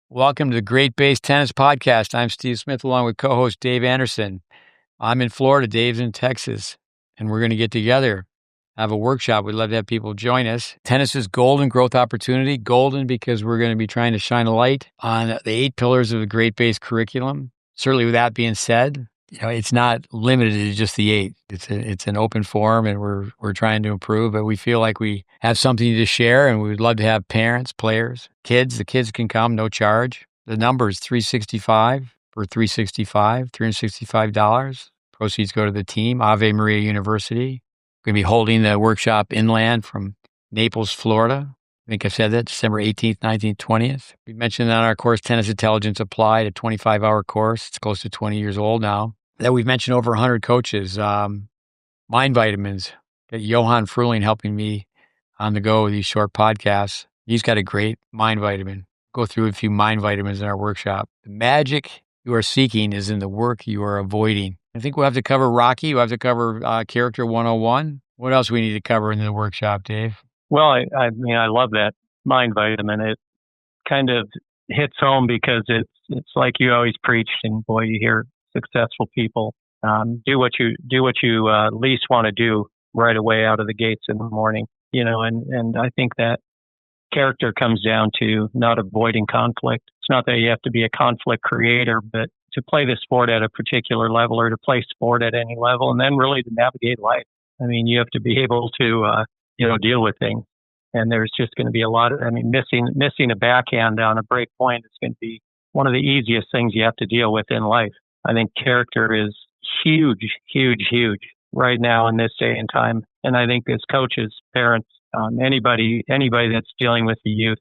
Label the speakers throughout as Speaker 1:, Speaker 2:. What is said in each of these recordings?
Speaker 1: Welcome to the GreatBase Tennis Podcast. I'm Steve Smith along with co-host Dave Anderson. I'm in Florida, Dave's in Texas, and we're going to get together, have a workshop. We'd love to have people join us. Tennis is golden growth opportunity. Golden because we're going to be trying to shine a light on the 8 pillars of the GreatBase curriculum. Certainly with that being said, it's not limited to just the 8. It's an open forum, and we're trying to improve, but we feel like we have something to share, and we would love to have parents, players, kids. The kids can come, no charge. The number is $365. Proceeds go to the team, Ave Maria University. We're going to be holding the workshop inland from Naples, Florida. I think I said that, December 18th, 19th, 20th. We mentioned on our course, Tennis Intelligence Applied, a 25-hour course. It's close to 20 years old now. That we've mentioned over 100 coaches. Mind vitamins. Got Johan Fruling helping me on the go with these short podcasts. He's got a great mind vitamin. Go through a few mind vitamins in our workshop. The magic you are seeking is in the work you are avoiding. I think we'll have to cover Rocky. We'll have to cover Character 101. What else we need to cover in the workshop, Dave?
Speaker 2: Well, I love that mind vitamin. It kind of hits home because it's like you always preached, and boy, you hear successful people do what you least want to do right away out of the gates in the morning. And I think that character comes down to not avoiding conflict. It's not that you have to be a conflict creator, but to play the sport at a particular level, or to play sport at any level, and then really to navigate life. I mean, you have to be able to deal with things. And there's just going to be a lot of, missing a backhand on a break point is going to be one of the easiest things you have to deal with in life. I think character is huge right now in this day and time. And I think as coaches, parents, anybody that's dealing with the youth,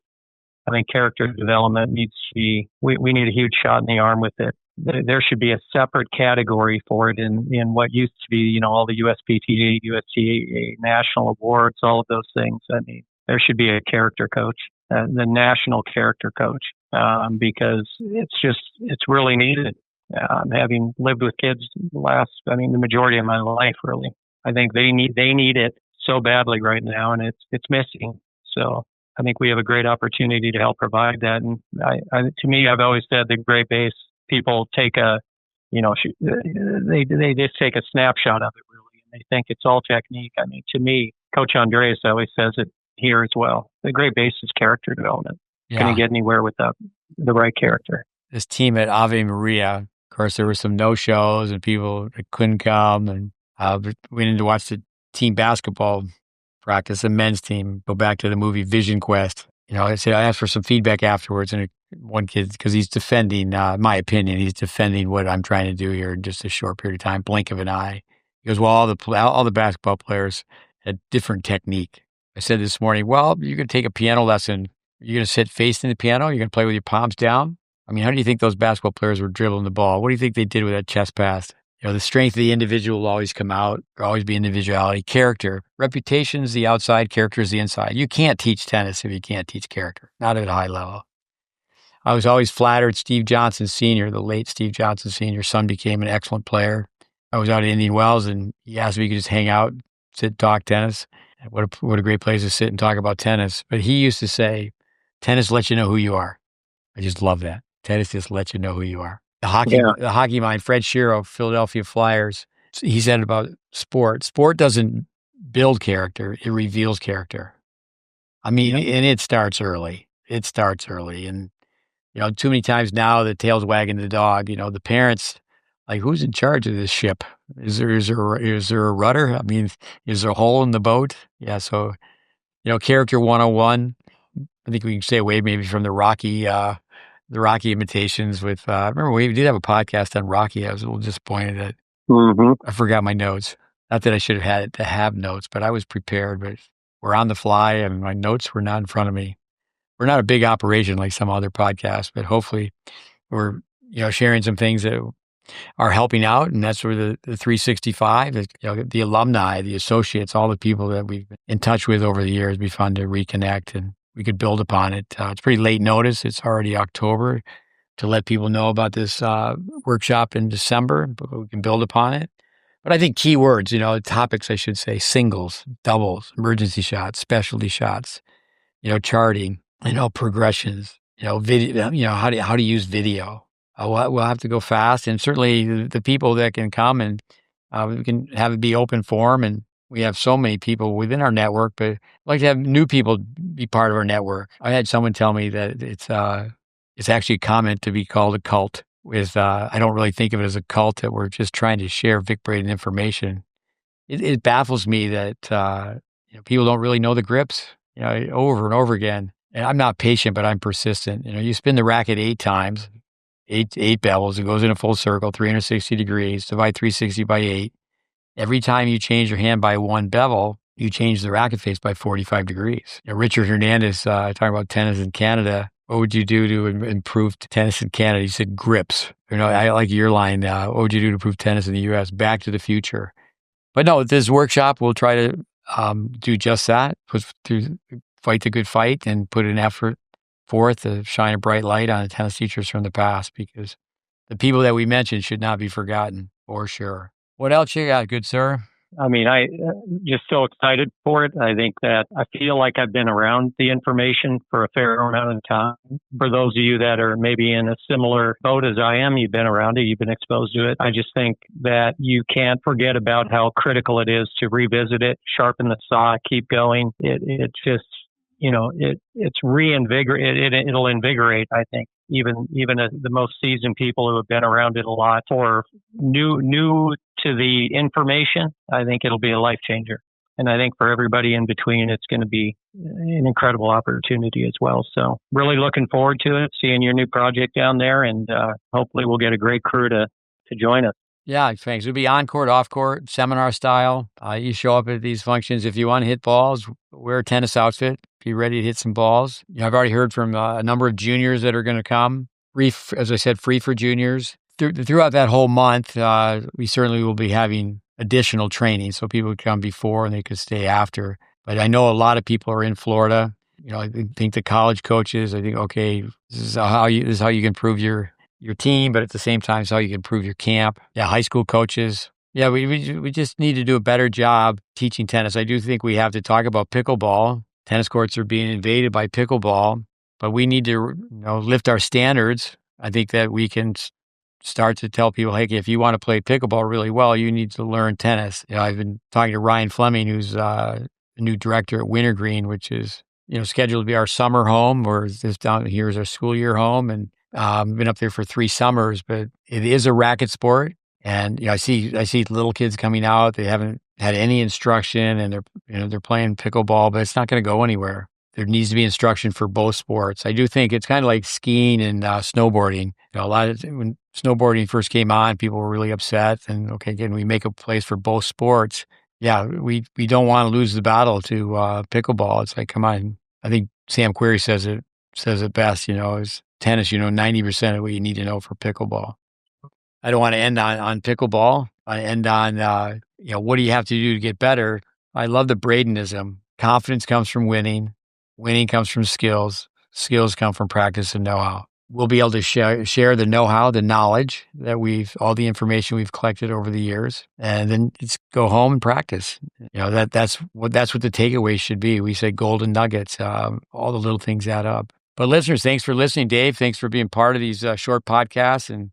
Speaker 2: I think character development needs to be, we need a huge shot in the arm with it. There should be a separate category for it in what used to be, all the USPTA, USTA national awards, all of those things. I mean, there should be a character coach, the national character coach, because it's really needed. Having lived with kids the majority of my life, really, I think they need it so badly right now, and it's missing. So I think we have a great opportunity to help provide that. And to me, I've always said the GreatBase people take they just take a snapshot of it, really, and they think it's all technique. I mean, to me, Coach Andreas always says it here as well. The GreatBase is character development. Yeah. Couldn't get anywhere without the right character.
Speaker 1: This team at Ave Maria, of course, there were some no-shows and people that couldn't come, and we needed to watch the team basketball practice, the men's team, go back to the movie Vision Quest. I asked for some feedback afterwards, and one kid, because he's defending, my opinion, he's defending what I'm trying to do here in just a short period of time, blink of an eye. He goes, well, all the basketball players had different technique. I said this morning, well, you're going to take a piano lesson. You're going to sit facing the piano. You're going to play with your palms down. I mean, how do you think those basketball players were dribbling the ball? What do you think they did with that chest pass? The strength of the individual will always come out. There'll always be individuality. Character. Reputation's the outside, character is the inside. You can't teach tennis if you can't teach character, not at a high level. I was always flattered. Steve Johnson Sr., the late Steve Johnson Sr., son became an excellent player. I was out at Indian Wells, and he asked me if he could just hang out, sit, talk tennis. What a great place to sit and talk about tennis. But he used to say, tennis lets you know who you are. I just love that. Tennis just lets you know who you are. The hockey mind, Fred Shero, Philadelphia Flyers, he said about sport. Sport doesn't build character, it reveals character. I mean, and it starts early. And, too many times now the tail's wagging the dog. The parents, like, who's in charge of this ship? Is there a rudder? I mean, is there a hole in the boat? Yeah, so, Character 101, I think we can stay away maybe from the Rocky imitations with, I remember we did have a podcast on Rocky. I was a little disappointed that I forgot my notes. Not that I should have had it to have notes, but I was prepared, but we're on the fly and my notes were not in front of me. We're not a big operation like some other podcasts, but hopefully we're, sharing some things that are helping out. And that's where the 365, the alumni, the associates, all the people that we've been in touch with over the years, it'd be fun to reconnect and we could build upon it. It's pretty late notice. It's already October to let people know about this workshop in December, but we can build upon it. But I think keywords, topics, I should say, singles, doubles, emergency shots, specialty shots, charting, progressions, video, how to use video. We'll have to go fast, and certainly the people that can come and we can have it be open forum, and we have so many people within our network, but I'd like to have new people be part of our network. I had someone tell me that it's actually common to be called a cult. I don't really think of it as a cult, that we're just trying to share Vic Braden information. It baffles me that people don't really know the grips, over and over again. And I'm not patient, but I'm persistent. You spin the racket 8 times, eight bevels. It goes in a full circle, 360 degrees. Divide 360 by 8. Every time you change your hand by 1 bevel, you change the racket face by 45 degrees. Richard Hernandez talking about tennis in Canada. What would you do to improve tennis in Canada? He said grips. I like your line. What would you do to improve tennis in the U.S.? Back to the future. But no, this workshop, we'll try to do just that. Fight the good fight and put an effort forth to shine a bright light on the tennis teachers from the past, because the people that we mentioned should not be forgotten, for sure. What else you got, good sir?
Speaker 2: I mean, I just so excited for it. I think that I feel like I've been around the information for a fair amount of time. For those of you that are maybe in a similar boat as I am, you've been around it, you've been exposed to it. I just think that you can't forget about how critical it is to revisit it, sharpen the saw, keep going. It just, it's it'll invigorate, I think. Even the most seasoned people who have been around it a lot. For new to the information, I think it'll be a life changer. And I think for everybody in between, it's going to be an incredible opportunity as well. So really looking forward to it, seeing your new project down there, and hopefully we'll get a great crew to join us.
Speaker 1: Yeah, thanks. It'll be on court, off court, seminar style. You show up at these functions. If you want to hit balls, wear a tennis outfit. Be ready to hit some balls. I've already heard from a number of juniors that are going to come. As I said, free for juniors. Throughout that whole month, we certainly will be having additional training, so people would come before and they could stay after. But I know a lot of people are in Florida. I think the college coaches, I think, okay, this is how you can improve your team, but at the same time, it's how you can improve your camp. Yeah, high school coaches. Yeah, we just need to do a better job teaching tennis. I do think we have to talk about pickleball. Tennis courts are being invaded by pickleball, but we need to lift our standards. I think that we can start to tell people, hey, if you want to play pickleball really well, you need to learn tennis. I've been talking to Ryan Fleming, who's the new director at Wintergreen, which is scheduled to be our summer home, or this down here is our school year home, and been up there for 3 summers. But it is a racket sport, and I see little kids coming out. They haven't had any instruction, and they're playing pickleball, but it's not going to go anywhere. There needs to be instruction for both sports. I do think it's kind of like skiing and snowboarding. When snowboarding first came on, people were really upset. And okay, can we make a place for both sports? Yeah, we don't want to lose the battle to pickleball. It's like, come on. I think Sam Querrey says it best. Is tennis. 90% of what you need to know for pickleball. I don't want to end on pickleball. I end on what do you have to do to get better? I love the Bradenism. Confidence comes from winning. Winning comes from skills. Skills come from practice and know-how. We'll be able to share the know-how, the knowledge that all the information we've collected over the years, and then just go home and practice. That's what the takeaway should be. We say golden nuggets. All the little things add up. But listeners, thanks for listening, Dave. Thanks for being part of these short podcasts, and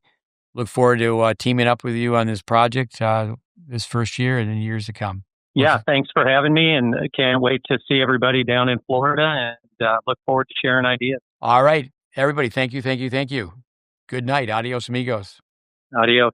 Speaker 1: look forward to teaming up with you on this project this first year and in years to come.
Speaker 2: Yeah, thanks for having me, and can't wait to see everybody down in Florida, and look forward to sharing ideas.
Speaker 1: All right, everybody, thank you. Good night. Adios, amigos.
Speaker 2: Adios.